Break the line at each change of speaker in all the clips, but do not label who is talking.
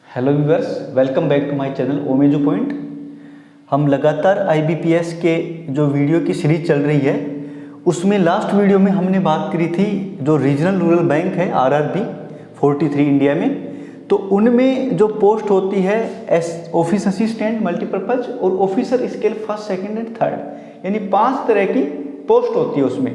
Hello viewers, welcome back to my channel ओमेजो point. हम लगातार आईबीपीएस के जो वीडियो की सीरीज चल रही है उसमें लास्ट वीडियो में हमने बात करी थी जो रीजनल रूरल बैंक है आरआरबी 43 इंडिया में। तो उनमें जो पोस्ट होती है ऑफिस असिस्टेंट मल्टीपर्पज और officer scale first second and third, यानी 5 तरह की पोस्ट होती है। उसमें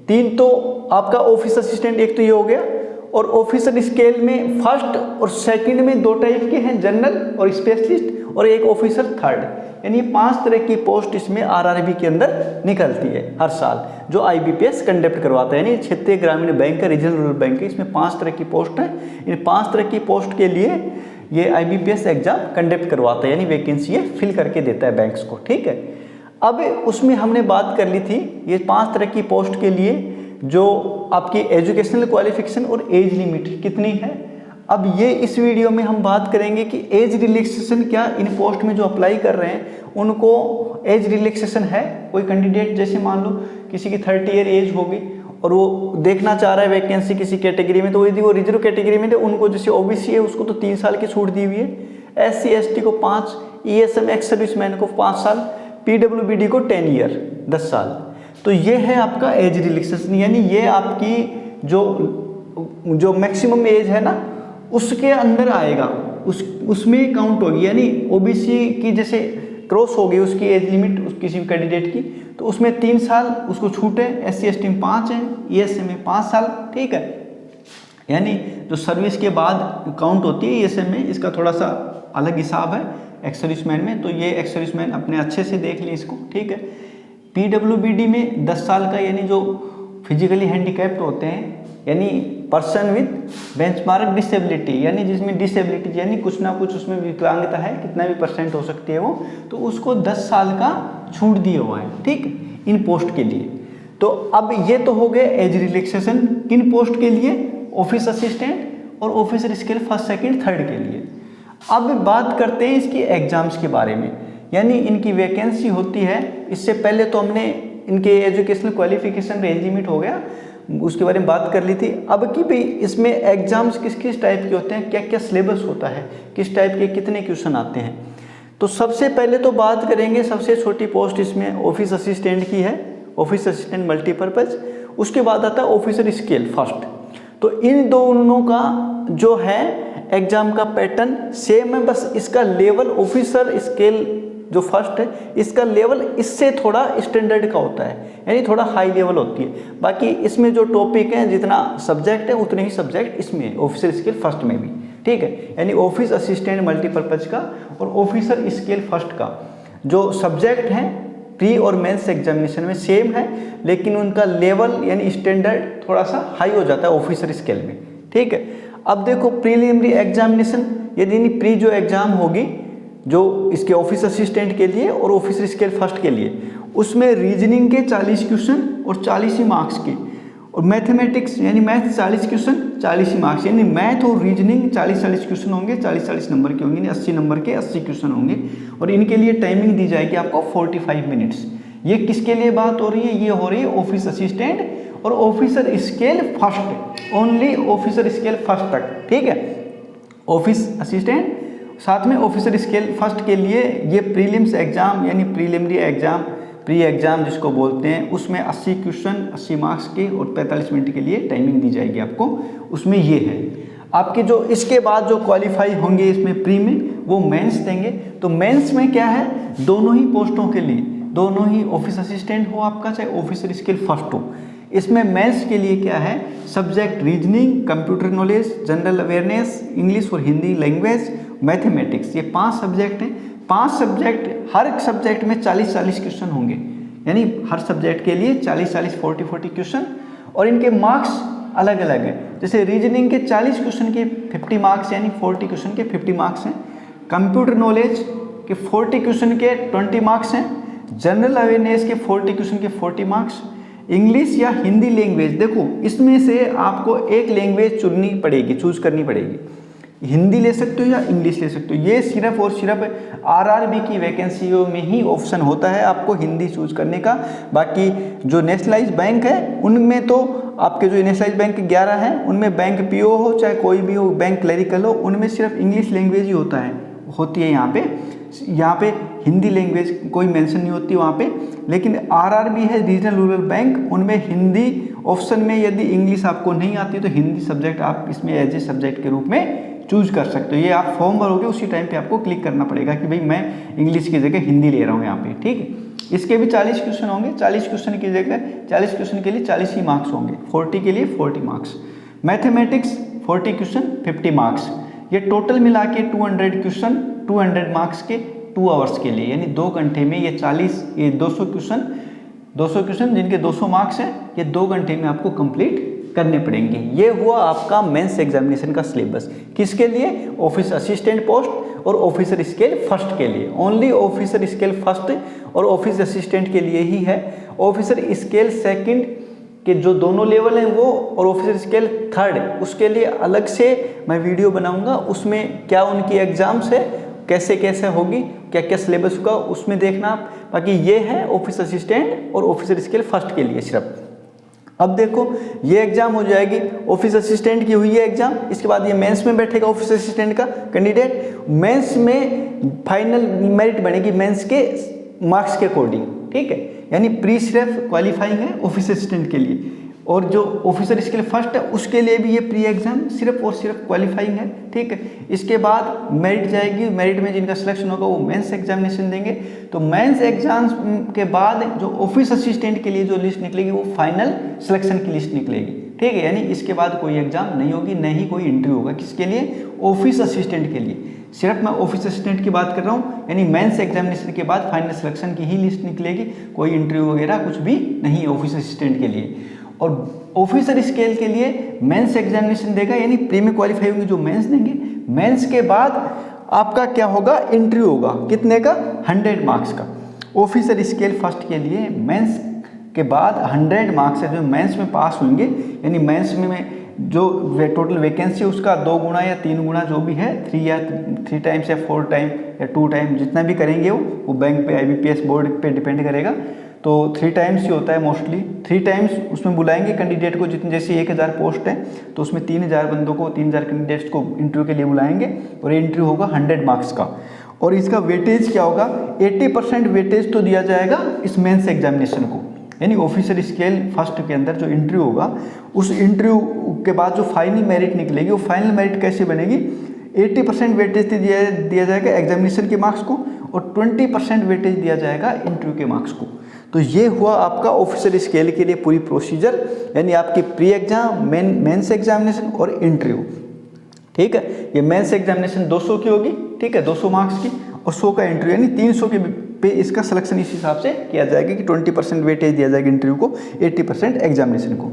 3 तो आपका ऑफिस असिस्टेंट एक तो ये हो गया, और ऑफिसर स्केल में फर्स्ट और सेकंड में 2 टाइप के हैं, जनरल और स्पेशलिस्ट, और एक ऑफिसर थर्ड, यानी 5 तरह की पोस्ट इसमें आरआरबी के अंदर निकलती है हर साल जो आईबीपीएस कंडक्ट करवाता है। यानी क्षेत्रीय ग्रामीण बैंक है, रीजनल रूरल बैंक है, इसमें 5 तरह की पोस्ट है। इन 5 तरह की पोस्ट के लिए ये आईबीपीएस एग्जाम कंडक्ट करवाता है, यानी वैकेंसी ये फिल करके देता है बैंक्स को। ठीक है, अब उसमें हमने बात कर ली थी ये 5 तरह की पोस्ट के लिए जो आपकी एजुकेशनल क्वालिफिकेशन और एज लिमिट कितनी है। अब ये इस वीडियो में हम बात करेंगे कि एज रिलैक्सेशन क्या इन पोस्ट में जो अप्लाई कर रहे हैं उनको एज रिलैक्सेशन है। कोई कैंडिडेट जैसे मान लो किसी की 30 ईयर एज होगी और वो देखना चाह रहा है वैकेंसी किसी कैटेगरी में, तो यदि वो रिजर्व कैटेगरी में, तो उनको जैसे ओबीसी है उसको तो 3 साल की छूट दी हुई है, SC ST को 5, ESM एक्स सर्विसमैन को 5 साल, PWBD को 10 ईयर 10 साल। तो ये है आपका एज रिलैक्सेशन, यानी ये आपकी जो मैक्सिमम एज है ना उसके अंदर आएगा, उसमें काउंट होगी। यानी ओबीसी की जैसे क्रॉस हो गई उसकी एज लिमिट किसी भी कैंडिडेट की, तो उसमें 3 साल उसको छूट है, SC ST में 5 है, ESM में 5 साल। ठीक है, यानी जो सर्विस के बाद काउंट होती है ESM में, इसका थोड़ा सा अलग हिसाब है एक्स सर्विसमैन में, तो ये एक्स सर्विसमैन अपने अच्छे से देख लें इसको। ठीक है, PWBD में 10 साल का, यानी जो फिजिकली हैंडीकैप्ड होते हैं, यानी पर्सन विद बेंचमार्क डिसेबिलिटी, यानी जिसमें डिसेबिलिटी यानी कुछ ना कुछ उसमें विकलांगता है, कितना भी % हो सकती है वो, तो उसको 10 साल का छूट दिया हुआ है। ठीक, इन पोस्ट के लिए। तो अब ये तो हो गए एज रिलैक्सेशन किन पोस्ट के लिए, ऑफिस असिस्टेंट और officer scale first second third के लिए। अब बात करते हैं इसकी एग्जाम्स के बारे में, यानी इनकी वैकेंसी होती है। इससे पहले तो हमने इनके एजुकेशनल क्वालिफिकेशन एज लिमिट हो गया, उसके बारे में बात कर ली थी। अब कि भाई इसमें एग्जाम्स किस किस टाइप के होते हैं, क्या क्या सिलेबस होता है, किस टाइप के कितने क्वेश्चन आते हैं। तो सबसे पहले तो बात करेंगे, सबसे छोटी पोस्ट इसमें ऑफिस असिस्टेंट की है, ऑफिस असिस्टेंट मल्टीपर्पज। उसके बाद आता है ऑफिसर स्केल फर्स्ट। तो इन दोनों का जो है एग्जाम का पैटर्न सेम है, बस इसका लेवल ऑफिसर स्केल जो फर्स्ट है इसका लेवल इससे थोड़ा स्टैंडर्ड का होता है, यानी थोड़ा हाई लेवल होती है। बाकी इसमें जो टॉपिक है, जितना सब्जेक्ट है उतने ही सब्जेक्ट इसमें ऑफिसर स्केल फर्स्ट में भी। ठीक है, यानी ऑफिस असिस्टेंट मल्टीपर्पज का और ऑफिसर स्केल फर्स्ट का जो सब्जेक्ट हैं प्री और मेंस एग्जामिनेशन में सेम है, लेकिन उनका लेवल यानी स्टैंडर्ड थोड़ा सा हाई हो जाता है ऑफिसर स्केल में। ठीक है, अब देखो प्रीलिमिनरी एग्जामिनेशन, यदि प्री जो एग्जाम होगी जो इसके ऑफिस असिस्टेंट के लिए और ऑफिसर स्केल फर्स्ट के लिए, उसमें रीजनिंग के 40 क्वेश्चन और 40 ही मार्क्स के, और मैथमेटिक्स यानी मैथ 40 क्वेश्चन 40 ही मार्क्स, यानी मैथ और रीजनिंग 40 क्वेश्चन होंगे, 40 नंबर के होंगे, यानी 80 नंबर के 80 क्वेश्चन होंगे। और इनके लिए टाइमिंग दी जाएगी आपको 45 मिनट्स। ये किसके लिए बात हो रही है, ये हो रही है ऑफिस असिस्टेंट और officer scale first, only officer scale first तक। ठीक है, ऑफिस असिस्टेंट साथ में ऑफिसर स्केल फर्स्ट के लिए ये प्रीलिम्स एग्जाम यानी प्रीलिमिनरी एग्जाम, प्री एग्जाम जिसको बोलते हैं, उसमें 80 क्वेश्चन 80 मार्क्स के और 45 मिनट के लिए टाइमिंग दी जाएगी आपको। उसमें ये है आपके जो इसके बाद जो क्वालिफाई होंगे इसमें प्री में, वो मेंस देंगे। तो मेंस में क्या है, दोनों ही पोस्टों के लिए, दोनों ही ऑफिस असिस्टेंट हो आपका चाहे ऑफिसर स्केल फर्स्ट हो, इसमें मेंस के लिए क्या है, subject reasoning, computer knowledge, general awareness, English और हिंदी लैंग्वेज, मैथमेटिक्स, ये 5 सब्जेक्ट हैं। 5 सब्जेक्ट, हर एक सब्जेक्ट में 40 क्वेश्चन होंगे, यानी हर सब्जेक्ट के लिए 40 40 क्वेश्चन, और इनके मार्क्स अलग अलग है। जैसे रीजनिंग के 40 क्वेश्चन के 50 मार्क्स, यानी 40 क्वेश्चन के 50 मार्क्स हैं। कंप्यूटर नॉलेज के 40 क्वेश्चन के 20 मार्क्स हैं। जनरल अवेयरनेस के 40 क्वेश्चन के 40 मार्क्स। इंग्लिश या हिंदी लैंग्वेज, देखो इसमें से आपको एक लैंग्वेज चुननी पड़ेगी, चूज करनी पड़ेगी। हिंदी ले सकते हो या इंग्लिश ले सकते हो। ये सिर्फ और सिर्फ आरआरबी की वैकेंसियों में ही ऑप्शन होता है आपको हिंदी चूज करने का। बाकी जो नेशनलाइज बैंक है उनमें तो आपके जो नेशनलाइज बैंक 11 हैं उनमें बैंक पीओ हो चाहे कोई भी हो, बैंक क्लरिकल हो, उनमें सिर्फ इंग्लिश लैंग्वेज ही होती है यहाँ पे हिंदी लैंग्वेज कोई मेंशन नहीं होती वहाँ पे। लेकिन आरआरबी है रीजनल रूरल बैंक, उनमें हिंदी ऑप्शन में यदि इंग्लिश आपको नहीं आती तो हिंदी सब्जेक्ट आप इसमें एज ए सब्जेक्ट के रूप में चूज कर सकते हो। ये आप फॉर्म भरोगे उसी टाइम पे आपको क्लिक करना पड़ेगा कि भाई मैं इंग्लिश की जगह हिंदी ले रहा हूँ यहाँ पे, ठीक है। इसके भी 40 क्वेश्चन होंगे, 40 क्वेश्चन की जगह 40 क्वेश्चन के लिए 40 ही मार्क्स होंगे, 40 के लिए 40 मार्क्स। Mathematics 40 question 50 marks. ये टोटल मिला के 200 क्वेश्चन 200 मार्क्स के 2 आवर्स के लिए, यानी 2 घंटे में ये 200 क्वेश्चन जिनके 200 मार्क्स हैं ये 2 घंटे में आपको कंप्लीट करने पड़ेंगे। ये हुआ आपका मेंस एग्जामिनेशन का सिलेबस। किसके लिए? ऑफिस असिस्टेंट पोस्ट और ऑफिसर स्केल फर्स्ट के लिए। ओनली ऑफिसर स्केल फर्स्ट और ऑफिस असिस्टेंट के लिए ही है। ऑफिसर स्केल सेकंड के जो दोनों लेवल हैं वो और ऑफिसर स्केल थर्ड उसके लिए अलग से मैं वीडियो बनाऊंगा। उसमें क्या उनकी एग्जाम्स है, कैसे कैसे होगी, क्या क्या सिलेबस होगा उसमें देखना आप। बाकी ये है ऑफिस असिस्टेंट और ऑफिसर स्केल फर्स्ट के लिए सिर्फ। अब देखो ये एग्जाम हो जाएगी, ऑफिस असिस्टेंट की हुई है एग्जाम, इसके बाद ये मेंस में बैठेगा ऑफिस असिस्टेंट का कैंडिडेट। मेंस में फाइनल मेरिट बनेगी मेंस के मार्क्स के अकॉर्डिंग, ठीक है। यानी प्री सिर्फ क्वालिफाइंग है ऑफिस असिस्टेंट के लिए, और जो ऑफिसर स्केल फर्स्ट है उसके लिए भी ये प्री एग्जाम सिर्फ और सिर्फ क्वालिफाइंग है, ठीक है। इसके बाद मेरिट जाएगी, मेरिट में जिनका सिलेक्शन होगा वो मेंस एग्जामिनेशन देंगे। तो मेंस एग्जाम के बाद जो ऑफिस असिस्टेंट के लिए जो लिस्ट निकलेगी वो फाइनल सिलेक्शन की लिस्ट निकलेगी, ठीक है। यानी इसके बाद कोई एग्जाम नहीं होगी, न ही कोई इंटरव्यू होगा। किसके लिए? ऑफिस असिस्टेंट के लिए। सिर्फ मैं ऑफिस असिस्टेंट की बात कर रहा हूँ, यानी मेंस एग्जामिनेशन के बाद फाइनल सिलेक्शन की ही लिस्ट निकलेगी, कोई इंटरव्यू वगैरह कुछ भी नहीं है ऑफिस असिस्टेंट के लिए। और ऑफिसर स्केल के लिए मेंस एग्जामिनेशन देगा, यानी प्री में क्वालिफाई होंगे जो मेंस देंगे। मेंस के बाद आपका क्या होगा? इंटरव्यू होगा, कितने का? 100 मार्क्स का। ऑफिसर स्केल फर्स्ट के लिए मेंस के बाद 100 मार्क्स है जो मेंस में पास होंगे, यानी मेंस में जो टोटल वैकेंसी है उसका 2 गुना या 3 गुना जो भी है, 3 टाइम्स या 4 टाइम या 2 टाइम जितना भी करेंगे वो बैंक पे IBPS बोर्ड पे डिपेंड करेगा। तो 3 टाइम्स ही होता है मोस्टली, 3 टाइम्स उसमें बुलाएंगे कैंडिडेट को। जितने जैसे 1000 पोस्ट है तो उसमें 3000 बंदों को 3000 कैंडिडेट्स को इंटरव्यू के लिए बुलाएंगे, और ये इंटरव्यू होगा 100 मार्क्स का। और इसका वेटेज क्या होगा? 80% वेटेज तो दिया जाएगा इस मेंस एग्जामिनेशन को, यानी ऑफिसर स्केल फर्स्ट के अंदर जो इंटरव्यू होगा उस इंटरव्यू के बाद जो फाइनल मेरिट निकलेगी वो फाइनल मेरिट कैसे बनेगी? 80% वेटेज दिया जाएगा एग्जामिनेशन के मार्क्स को और 20% वेटेज दिया जाएगा इंटरव्यू के मार्क्स को। तो ये हुआ आपका ऑफिसर स्केल के लिए पूरी प्रोसीजर, यानी आपकी प्री एग्जाम, मेंस एग्जामिनेशन और इंटरव्यू, ठीक है। ये मेंस एग्जामिनेशन 200 की होगी, ठीक है, 200 मार्क्स की, और 100 का इंटरव्यू, यानी 300 के पे इसका सिलेक्शन इस हिसाब से किया जाएगा कि 20% वेटेज दिया जाएगा इंटरव्यू को, 80% एग्जामिनेशन को।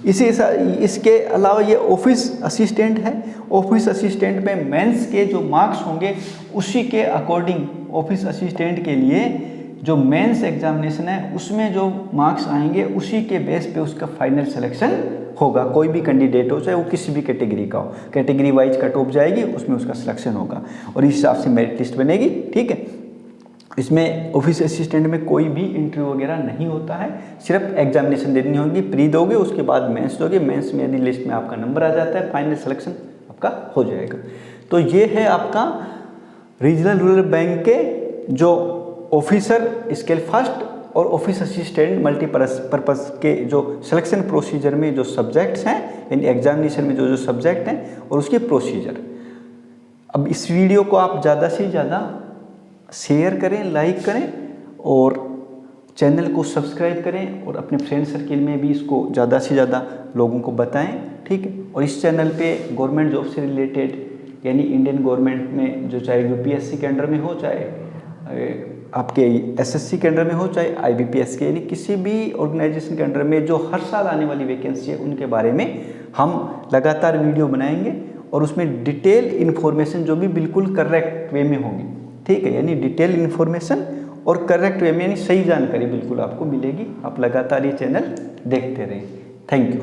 इसके अलावा ये ऑफिस असिस्टेंट है। ऑफिस असिस्टेंट में मेंस के जो मार्क्स होंगे उसी के अकॉर्डिंग ऑफिस असिस्टेंट के लिए जो मेंस एग्जामिनेशन है उसमें जो मार्क्स आएंगे उसी के बेस पे उसका फाइनल सिलेक्शन होगा। कोई भी कैंडिडेट हो, चाहे वो किसी भी कैटेगरी का हो, कैटेगरी वाइज कट ऑफ जाएगी, उसमें उसका सिलेक्शन होगा और इस हिसाब से मेरिट लिस्ट बनेगी, ठीक है। इसमें ऑफिस असिस्टेंट में कोई भी इंटरव्यू वगैरह नहीं होता है, सिर्फ एग्जामिनेशन देनी होगी, प्री दोगे उसके बाद मेंस दोगे। मेंस में यदि लिस्ट में आपका नंबर आ जाता है फाइनल सिलेक्शन आपका हो जाएगा। तो ये है आपका रीजनल रूरल बैंक के जो ऑफिसर स्केल फर्स्ट और ऑफिस असिस्टेंट मल्टीपर्पज़ के जो सिलेक्शन प्रोसीजर में जो सब्जेक्ट्स हैं, यानी एग्जामिनेशन में जो सब्जेक्ट हैं और उसके प्रोसीजर। अब इस वीडियो को आप ज़्यादा से ज़्यादा शेयर करें, लाइक करें और चैनल को सब्सक्राइब करें और अपने फ्रेंड सर्किल में भी इसको ज़्यादा से ज़्यादा लोगों को बताएं, ठीक है। और इस चैनल पे गवर्नमेंट जॉब से रिलेटेड, यानी इंडियन गवर्नमेंट में जो चाहे UPSC के अंडर में हो, चाहे आपके SSC के अंडर में हो, चाहे IBPS के, यानी किसी भी ऑर्गेनाइजेशन के अंडर में जो हर साल आने वाली वैकेंसी है उनके बारे में हम लगातार वीडियो बनाएंगे और उसमें डिटेल इन्फॉर्मेशन जो भी बिल्कुल करेक्ट वे में होगी, ठीक है। यानी डिटेल इन्फॉर्मेशन और करेक्ट वे में, यानी सही जानकारी बिल्कुल आपको मिलेगी। आप लगातार ये चैनल देखते रहें। Thank you.